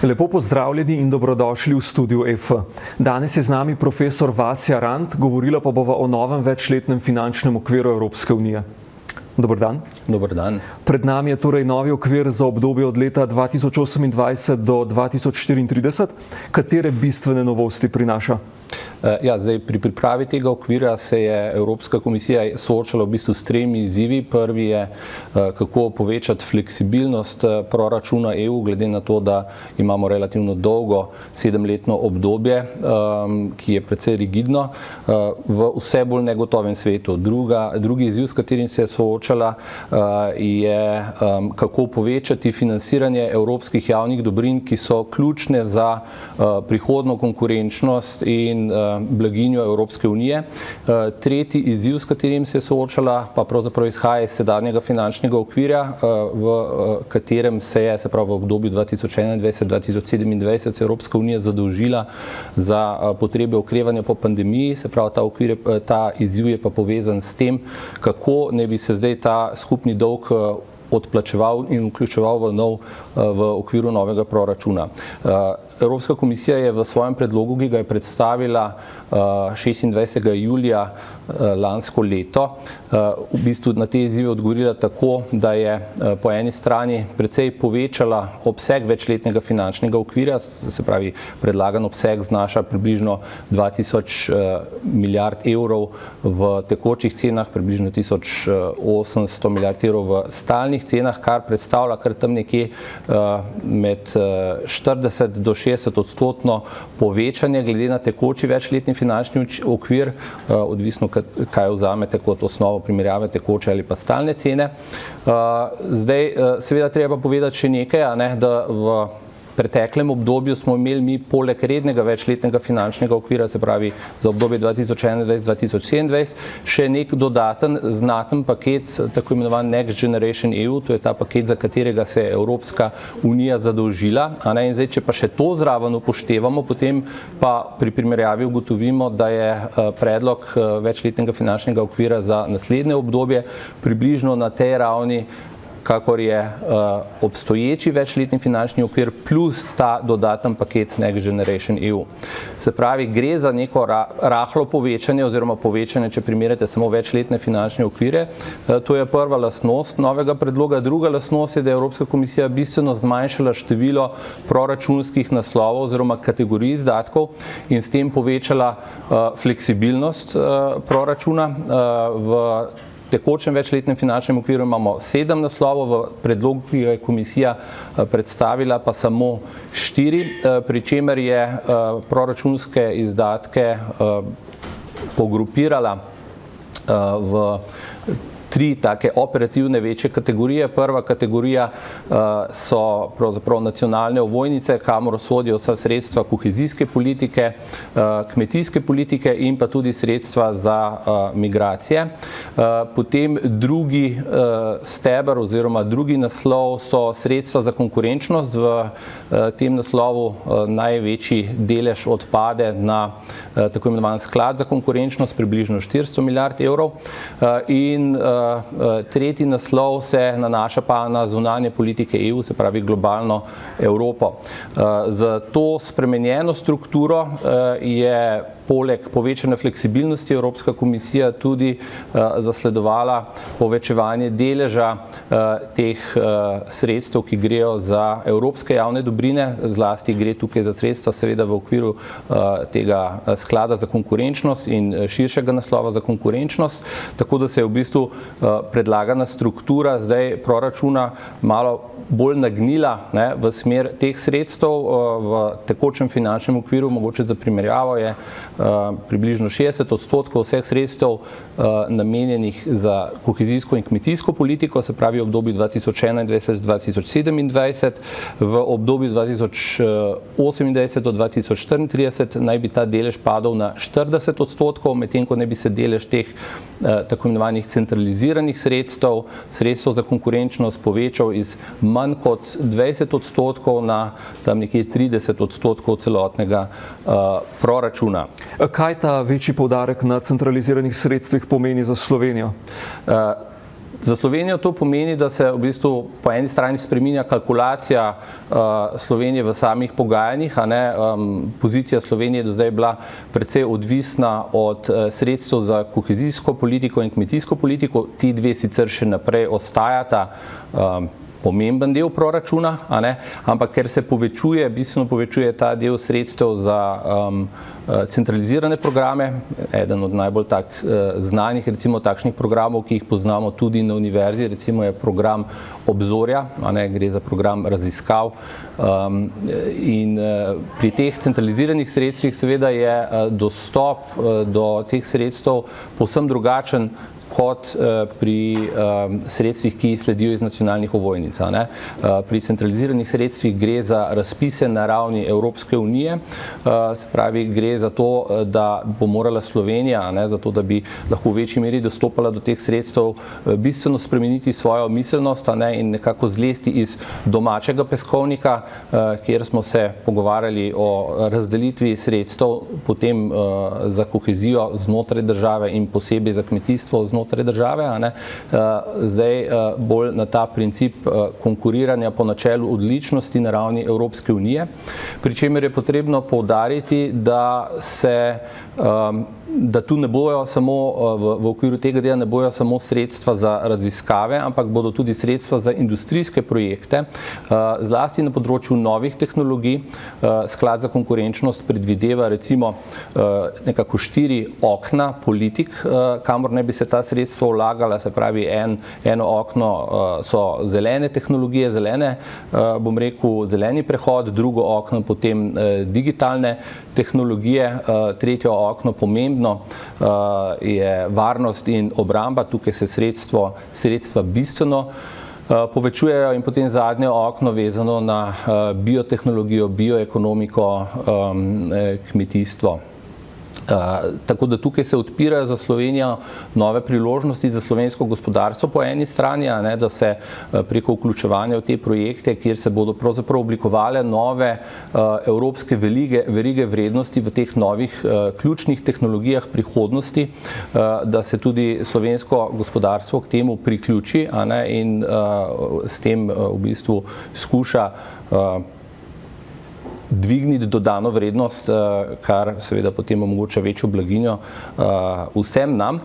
Lepo pozdravljeni in dobrodošli v studiu EF. Danes je z nami profesor Vasja Rant, govorila pa bova o novem večletnem finančnem okviru Evropske unije. Dober dan. Dober dan. Pred nami je torej novi okvir za obdobje od leta 2028 do 2034. Katere bistvene novosti prinaša? Zdaj, pri pripravi tega okvira se je Evropska komisija soočala v bistvu s tremi izzivi. Prvi je, kako povečati fleksibilnost proračuna EU, glede na to, da imamo relativno dolgo 7-letno obdobje, ki je precej rigidno, v vse bolj negotovem svetu. Drugi izziv, s katerim se je soočala, je, kako povečati financiranje evropskih javnih dobrin, ki so ključne za prihodnjo konkurenčnost in blaginjo Evropske unije. Tretji izziv, s katerim se je soočala, pa pravzaprav izhaja iz sedanjega finančnega okvirja, v katerem se je, v obdobju 2021-2027 se Evropska unija zadolžila za potrebe okrevanja po pandemiji, ta izziv je pa povezan s tem, kako ne bi se zdaj ta skupni dolg odplačeval in vključeval v okviru novega proračuna. Evropska komisija je v svojem predlogu, ki ga je predstavila 26. julija lansko leto, v bistvu na te izzive odgovorila tako, da je po eni strani precej povečala obseg večletnega finančnega okvirja, se pravi, predlagan obseg znaša približno 2000 milijard evrov v tekočih cenah, približno 1800 milijard evrov v stalnih cenah, kar predstavlja kar tam nekje med 40 do 60% povečanje glede na tekoči večletni finančni okvir, odvisno kaj vzamete kot osnovo primerjave tekoče ali pa stalne cene. Zdaj, seveda treba povedati še nekaj, da v preteklem obdobju smo imeli mi poleg rednega večletnega finančnega okvira, se pravi za obdobje 2021-2027, še nek dodaten znaten paket, tako imenovan Next Generation EU, to je ta paket, za katerega se je Evropska unija zadolžila. In zdaj, če pa še to zraven upoštevamo, potem pa pri primerjavi ugotovimo, da je predlog večletnega finančnega okvira za naslednje obdobje približno na tej ravni, kakor je obstoječi večletni finančni okvir plus ta dodaten paket Next Generation EU. Se pravi, gre za neko rahlo povečanje oziroma povečanje, če primerjate samo večletne finančne okvire. To je prva lastnost novega predloga. Druga lastnost je, da je Evropska komisija bistveno zmanjšala število proračunskih naslovov oziroma kategorij izdatkov in s tem povečala fleksibilnost proračuna. V tekočem večletnem finančnem okviru imamo 7 naslovov, v predlogu, ki ga je komisija predstavila, pa samo 4, pri čemer je proračunske izdatke pogrupirala v 3 take operativne večje kategorije. Prva kategorija so pravzaprav nacionalne ovojnice, kamor sodijo vsa sredstva kohezijske politike, kmetijske politike in pa tudi sredstva za migracije. Potem drugi steber oziroma drugi naslov so sredstva za konkurenčnost. V tem naslovu največji delež odpade na tako imenovan sklad za konkurenčnost, približno 400 milijard evrov. In tretji naslov se nanaša pa na zunanje politike EU, se pravi globalno Evropo. Za to spremenjeno strukturo je poleg povečane fleksibilnosti Evropska komisija tudi zasledovala povečevanje deleža teh sredstev, ki grejo za evropske javne dobrine, zlasti gre tukaj za sredstva seveda v okviru tega sklada za konkurenčnost in širšega naslova za konkurenčnost, tako da se je v bistvu predlagana struktura zdaj proračuna malo bolj nagnila v smer teh sredstev. V tekočem finančnem okviru, mogoče za primerjavo, je približno 60% vseh sredstev namenjenih za kohezijsko in kmetijsko politiko, se pravi v obdobju 2021-2027, v obdobju 2028 do 2034 naj bi ta delež padal na 40%, medtem ko naj bi se delež teh tako imenovanih centraliziranih sredstev za konkurenčnost povečal iz manj kot 20% na tam nekje 30% celotnega proračuna. Kaj ta večji poudarek na centraliziranih sredstvih pomeni za Slovenijo? Za Slovenijo to pomeni, da se v bistvu po eni strani spreminja kalkulacija Slovenije v samih pogajanjih. Pozicija Slovenije do zdaj je bila precej odvisna od sredstev za kohezijsko politiko in kmetijsko politiko. Ti dve sicer še naprej ostajata pomemben del proračuna, ampak ker se bistveno povečuje ta del sredstev za centralizirane programe, eden od najbolj znanih recimo takšnih programov, ki jih poznamo tudi na univerzi, recimo je program Obzorja, gre za program raziskav, in pri teh centraliziranih sredstvih seveda je dostop do teh sredstev povsem drugačen kot pri sredstvih, ki sledijo iz nacionalnih ovojnic. Pri centraliziranih sredstvih gre za razpise na ravni Evropske unije, se pravi, gre za to, da bo morala Slovenija, zato da bi lahko v večji meri dostopala do teh sredstev, bistveno spremeniti svojo miselnost in nekako zlesti iz domačega peskovnika, kjer smo se pogovarjali o razdelitvi sredstev potem za kohezijo znotraj države in posebej za kmetijstvo znotraj države, zdaj bolj na ta princip konkuriranja po načelu odličnosti na ravni Evropske unije, pri čemer je potrebno poudariti, da tu ne bojo samo v okviru tega dela ne bojo samo sredstva za raziskave, ampak bodo tudi sredstva za industrijske projekte, zlasti na področju novih tehnologij. Sklad za konkurenčnost predvideva recimo nekako 4 okna politik, kamor naj bi se ta sredstva vlagala, se pravi eno okno so zelene tehnologije, zeleni prehod, drugo okno potem digitalne tehnologije, tretje okno pomembno je varnost in obramba, tukaj se sredstva bistveno povečujejo, in potem zadnje okno vezano na biotehnologijo, bioekonomiko, kmetijstvo. Tako da tukaj se odpirajo za Slovenijo nove priložnosti za slovensko gospodarstvo po eni strani, da se preko vključevanja v te projekte, kjer se bodo pravzaprav oblikovale nove evropske verige vrednosti v teh novih ključnih tehnologijah prihodnosti, da se tudi slovensko gospodarstvo k temu priključi in s tem v bistvu skuša dvigniti dodano vrednost, kar seveda potem omogoča večjo blaginjo vsem nam.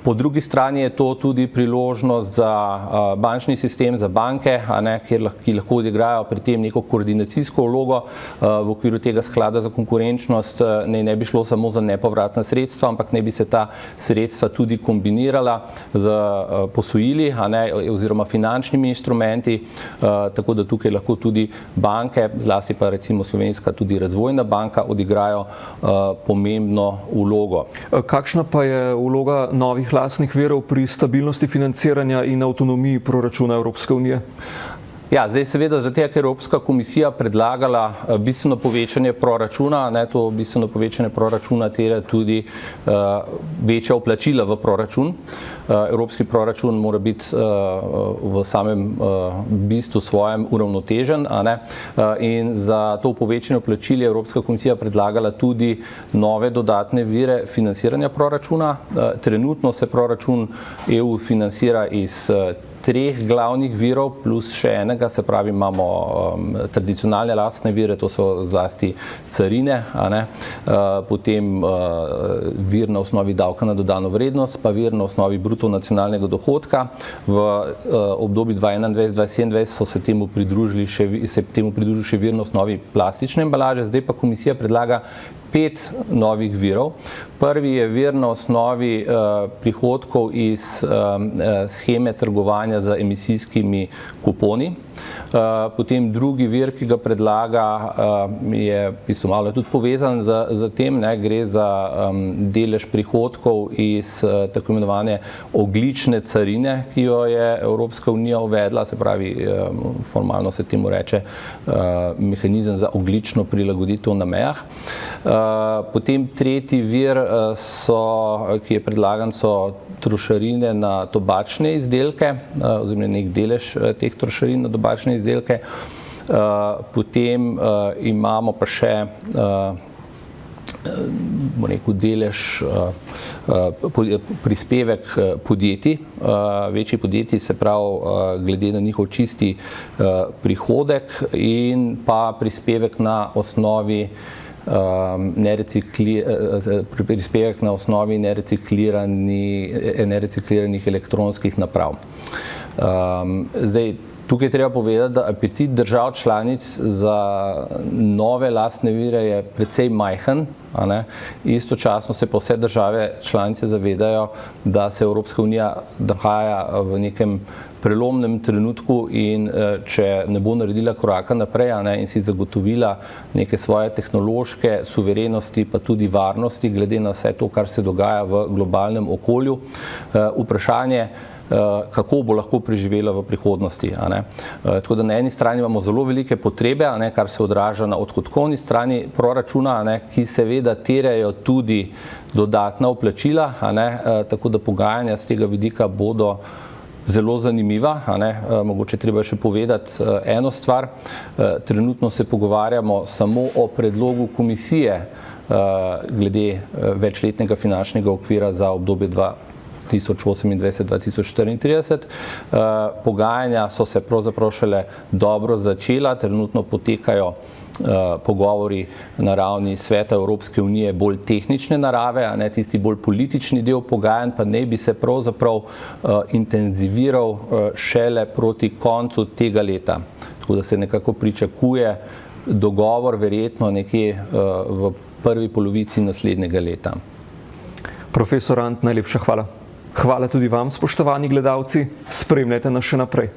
Po drugi strani je to tudi priložnost za bančni sistem, za banke, ki lahko odigrajo pri tem neko koordinacijsko vlogo. V okviru tega sklada za konkurenčnost ne bi šlo samo za nepovratna sredstva, ampak ne bi se ta sredstva tudi kombinirala z posojili oziroma finančnimi instrumenti, tako da tukaj lahko tudi banke, zlasti pa recimo Slovenska tudi Razvojna banka, odigrajo pomembno vlogo. Kakšna pa je vloga novih lastnih virov pri stabilnosti financiranja in avtonomiji proračuna Evropske unije? Ja, zdaj seveda zato, ker je Evropska komisija predlagala bistveno povečanje proračuna, to bistveno povečanje proračuna terja tudi večja vplačila v proračun. Evropski proračun mora biti v samem bistvu svojem uravnotežen, in za to povečanje vplačil je Evropska komisija predlagala tudi nove dodatne vire financiranja proračuna. Trenutno se proračun EU financira iz 3 glavnih virov plus še enega, se pravi imamo tradicionalne lastne vire, to so zlasti carine, potem vir na osnovi davka na dodano vrednost, pa vir na osnovi bruto nacionalnega dohodka. V obdobju 2021-2027 so se temu pridružili še vir na osnovi plastične embalaže, zdaj pa komisija predlaga 5 novih virov. Prvi je vir na osnovi prihodkov iz sheme trgovanja z emisijskimi kuponi. Potem drugi vir, ki ga predlaga, je v bistvu malo tudi povezan z tem, gre za delež prihodkov iz tako imenovane ogljične carine, ki jo je Evropska unija uvedla, se pravi, formalno se temu reče mehanizem za ogljično prilagoditev na mejah. Potem tretji vir, ki je predlagan, so trošarine na tobačne izdelke, oziroma nek delež teh trošarin na tobačne izdelke. Potem imamo pa še delež, prispevek podjetij, večjih podjetij, se pravi glede na njihov čisti prihodek in pa prispevek na osnovi nerecikliranih elektronskih naprav. Zdaj, tukaj treba povedati, da apetit držav članic za nove lastne vire je precej majhen, istočasno se pa vse države članice zavedajo, da se Evropska unija nahaja v nekem prelomnem trenutku in če ne bo naredila koraka naprej in si zagotovila neke svoje tehnološke suverenosti, pa tudi varnosti, glede na vse to, kar se dogaja v globalnem okolju, vprašanje, kako bo lahko preživela v prihodnosti. Tako da na eni strani imamo zelo velike potrebe, kar se odraža na odhodkovni strani proračuna, ki seveda terjajo tudi dodatna vplačila, tako da pogajanja z tega vidika bodo zelo zanimiva. Mogoče treba še povedati eno stvar. Trenutno se pogovarjamo samo o predlogu komisije glede večletnega finančnega okvira za obdobje 2028-2034. Pogajanja so se pravzaprav šele dobro začela, trenutno potekajo pogovori na ravni Sveta Evropske unije bolj tehnične narave, tisti bolj politični del pogajanj pa naj bi se pravzaprav intenziviral šele proti koncu tega leta. Tako da se nekako pričakuje dogovor verjetno nekje v prvi polovici naslednjega leta. Profesor Rant, najlepša hvala. Hvala tudi vam, spoštovani gledalci. Spremljajte nas še naprej.